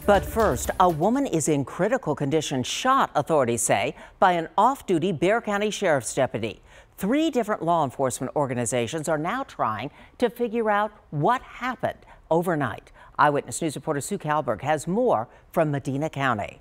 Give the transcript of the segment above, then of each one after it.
But first, a woman is in critical condition, shot, authorities say, by an off-duty Bexar County Sheriff's deputy. 3 different law enforcement organizations are now trying to figure out what happened overnight. Eyewitness News reporter Sue Kalberg has more from Medina County.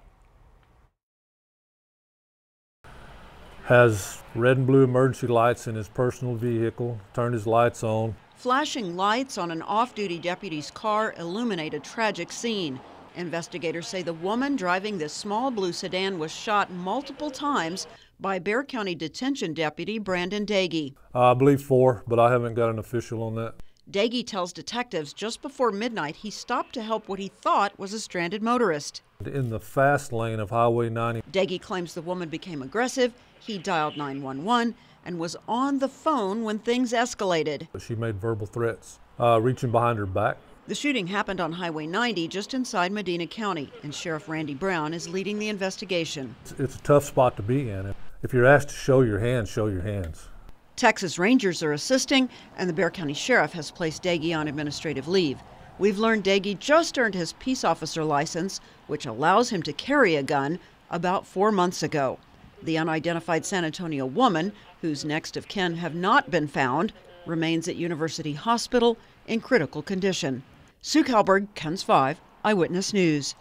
Has red and blue emergency lights in his personal vehicle, turned his lights on. Flashing lights on an off-duty deputy's car illuminate a tragic scene. Investigators say the woman driving this small blue sedan was shot multiple times by Bexar County Detention deputy Brandon Doege. I believe 4, but I haven't got an official on that. Doege tells detectives just before midnight he stopped to help what he thought was a stranded motorist. In the fast lane of Highway 90. Doege claims the woman became aggressive. He dialed 911 and was on the phone when things escalated. She made verbal threats, reaching behind her back. The shooting happened on Highway 90 just inside Medina County, and Sheriff Randy Brown is leading the investigation. It's a tough spot to be in. If you're asked to show your hands, show your hands. Texas Rangers are assisting, and the Bexar County Sheriff has placed Doege on administrative leave. We've learned Doege just earned his peace officer license, which allows him to carry a gun, about 4 months ago. The unidentified San Antonio woman, whose next of kin have not been found, remains at University Hospital in critical condition. Sue Kalberg, KENS 5, Eyewitness News.